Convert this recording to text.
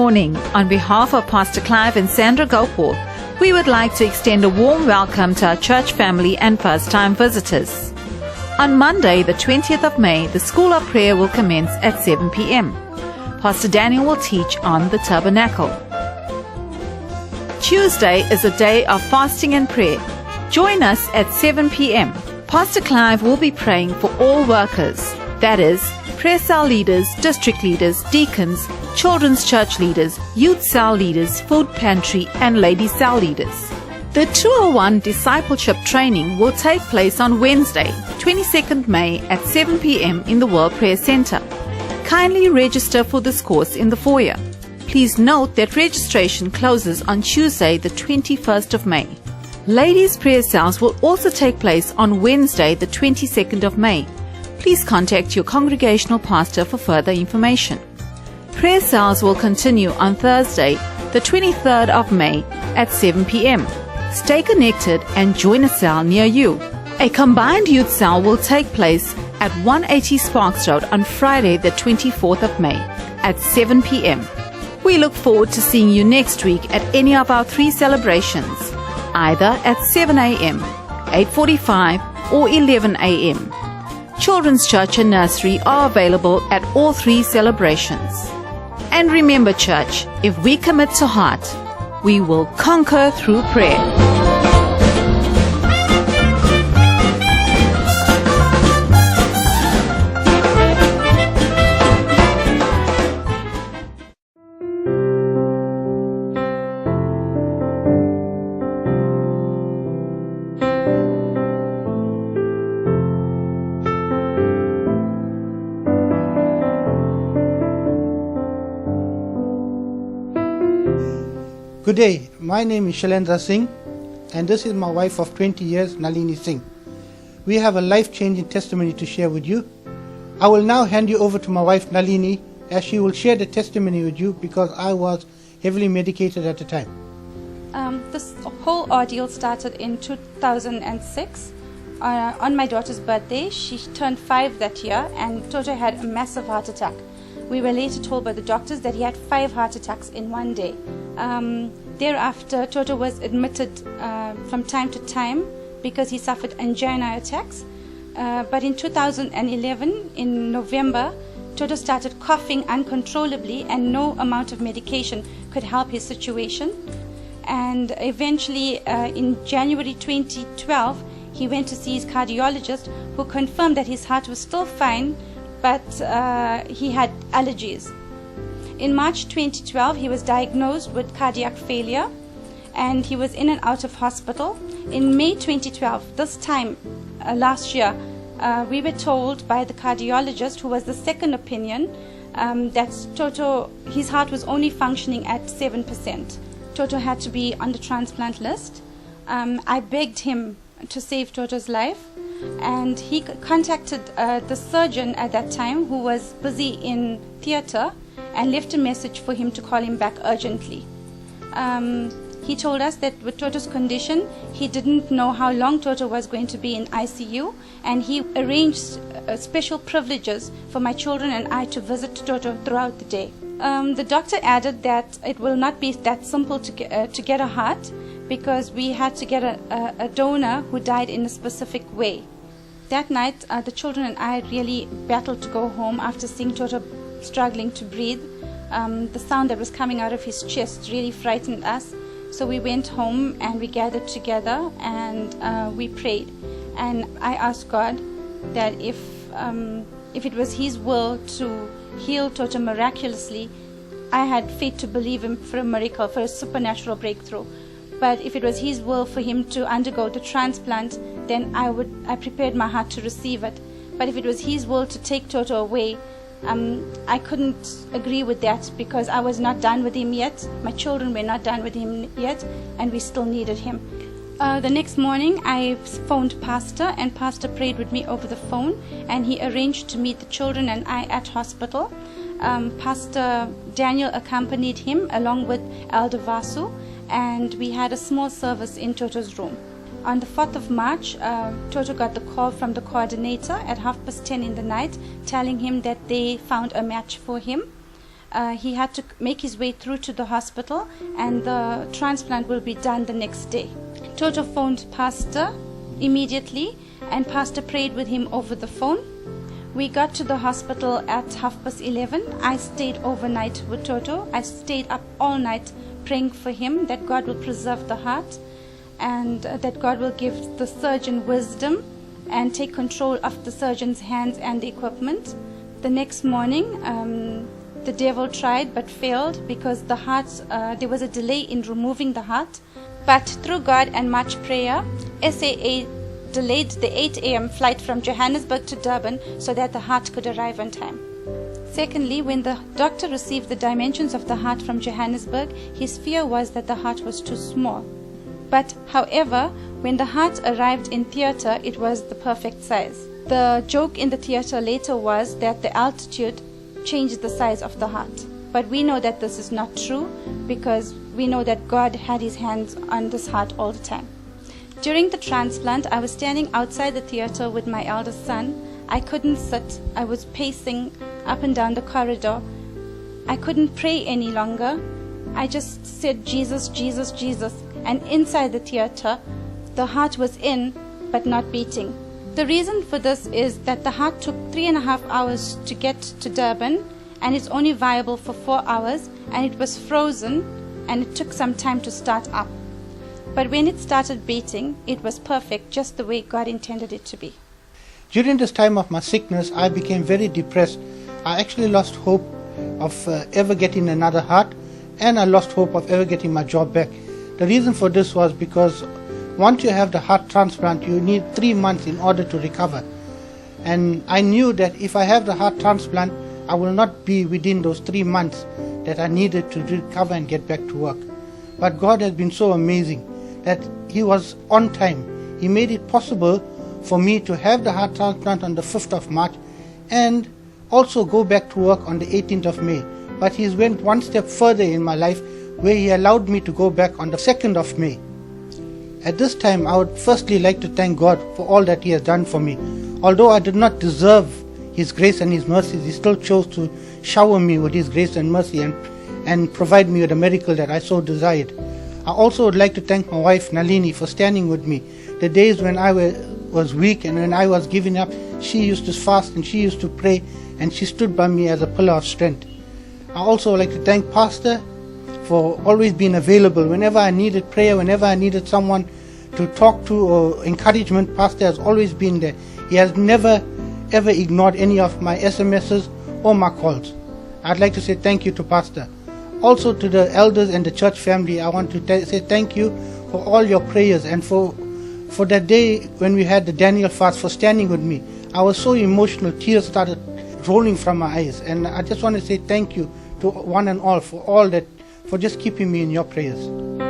morning. On behalf of Pastor Clive and Sandra Gopal, we would like to extend a warm welcome to our church family and first-time visitors. On Monday, the 20th of May, the School of Prayer will commence at 7 p.m. Pastor Daniel will teach on the Tabernacle. Tuesday is a day of fasting and prayer. Join us at 7 p.m. Pastor Clive will be praying for all workers, that is, prayer cell leaders, district leaders, deacons, children's church leaders, youth cell leaders, food pantry, and ladies cell leaders. The 201 discipleship training will take place on Wednesday, 22nd May at 7 p.m. in the World Prayer Center. Kindly register for this course in the foyer. Please note that registration closes on Tuesday, the 21st of May. Ladies' prayer cells will also take place on Wednesday, the 22nd of May. Please contact your congregational pastor for further information. Prayer cells will continue on Thursday, the 23rd of May at 7 p.m. Stay connected and join a cell near you. A combined youth cell will take place at 180 Sparks Road on Friday, the 24th of May at 7 p.m. We look forward to seeing you next week at any of our 3 celebrations, either at 7 a.m., 8:45 or 11 a.m. Children's Church and Nursery are available at all 3 celebrations. And remember, church, if we commit to heart, we will conquer through prayer. Good day, my name is Shailendra Singh and this is my wife of 20 years, Nalini Singh. We have a life-changing testimony to share with you. I will now hand you over to my wife Nalini as she will share the testimony with you because I was heavily medicated at the time. This whole ordeal started in 2006. On my daughter's birthday, she turned 5 that year and Toto had a massive heart attack. We were later told by the doctors that he had 5 heart attacks in one day. Thereafter, Toto was admitted from time to time because he suffered angina attacks. But in 2011, in November, Toto started coughing uncontrollably and no amount of medication could help his situation. And eventually, in January 2012, he went to see his cardiologist who confirmed that his heart was still fine, but he had allergies. In March 2012, he was diagnosed with cardiac failure and he was in and out of hospital. In May 2012, this time last year, we were told by the cardiologist, who was the second opinion, that Toto, his heart was only functioning at 7%. Toto had to be on the transplant list. I begged him to save Toto's life, and he contacted the surgeon at that time, who was busy in theatre, and left a message for him to call him back urgently. He told us that with Toto's condition, he didn't know how long Toto was going to be in ICU, and he arranged special privileges for my children and I to visit Toto throughout the day. The doctor added that it will not be that simple to get a heart, because we had to get a donor who died in a specific way. That night, the children and I really battled to go home after seeing Toto struggling to breathe. The sound that was coming out of his chest really frightened us. So we went home and we gathered together and we prayed. And I asked God that if it was His will to heal Toto miraculously, I had faith to believe Him for a miracle, for a supernatural breakthrough. But if it was His will for him to undergo the transplant, then I prepared my heart to receive it. But if it was His will to take Toto away, I couldn't agree with that, because I was not done with him yet. My children were not done with him yet, and we still needed him. The next morning, I phoned Pastor, and Pastor prayed with me over the phone, and he arranged to meet the children and I at hospital. Pastor Daniel accompanied him along with Elder Vasu, and we had a small service in Toto's room. On the 4th of March, Toto got the call from the coordinator at 10:30 in the night, telling him that they found a match for him. he had to make his way through to the hospital, and the transplant will be done the next day. Toto phoned Pastor immediately, and Pastor prayed with him over the phone. We got to the hospital at 11:30. I stayed overnight with Toto. I stayed up all night praying for him that God will preserve the heart, and that God will give the surgeon wisdom and take control of the surgeon's hands and the equipment. The next morning, the devil tried but failed, because the heart, there was a delay in removing the heart. But through God and much prayer, SAA delayed the 8 a.m. flight from Johannesburg to Durban so that the heart could arrive on time. Secondly, when the doctor received the dimensions of the heart from Johannesburg, his fear was that the heart was too small. But however, when the heart arrived in theatre, it was the perfect size. The joke in the theatre later was that the altitude changed the size of the heart. But we know that this is not true, because we know that God had his hands on this heart all the time. During the transplant, I was standing outside the theatre with my eldest son. I couldn't sit. I was pacing up and down the corridor. I couldn't pray any longer. I just said, Jesus, Jesus, Jesus. And inside the theatre, the heart was in, but not beating. The reason for this is that the heart took 3.5 hours to get to Durban, and it's only viable for 4 hours, and it was frozen, and it took some time to start up. But when it started beating, it was perfect, just the way God intended it to be. During this time of my sickness, I became very depressed. I actually lost hope of ever getting another heart, and I lost hope of ever getting my job back. The reason for this was because once you have the heart transplant, you need 3 months in order to recover. And I knew that if I have the heart transplant, I will not be within those 3 months that I needed to recover and get back to work. But God has been so amazing that He was on time. He made it possible for me to have the heart transplant on the 5th of March and also go back to work on the 18th of May. But He went one step further in my life, where He allowed me to go back on the 2nd of May. At this time, I would firstly like to thank God for all that He has done for me. Although I did not deserve His grace and His mercies, He still chose to shower me with His grace and mercy and provide me with a miracle that I so desired. I also would like to thank my wife Nalini for standing with me. The days when I was weak and when I was giving up, she used to fast and she used to pray, and she stood by me as a pillar of strength. I also would like to thank Pastor for always being available. Whenever I needed prayer, whenever I needed someone to talk to or encouragement, Pastor has always been there. He has never ever ignored any of my SMSs or my calls. I'd like to say thank you to Pastor. Also to the elders and the church family, I want to say thank you for all your prayers, and for that day when we had the Daniel fast, for standing with me. I was so emotional, tears started rolling from my eyes, and I just want to say thank you to one and all for just keeping me in your prayers.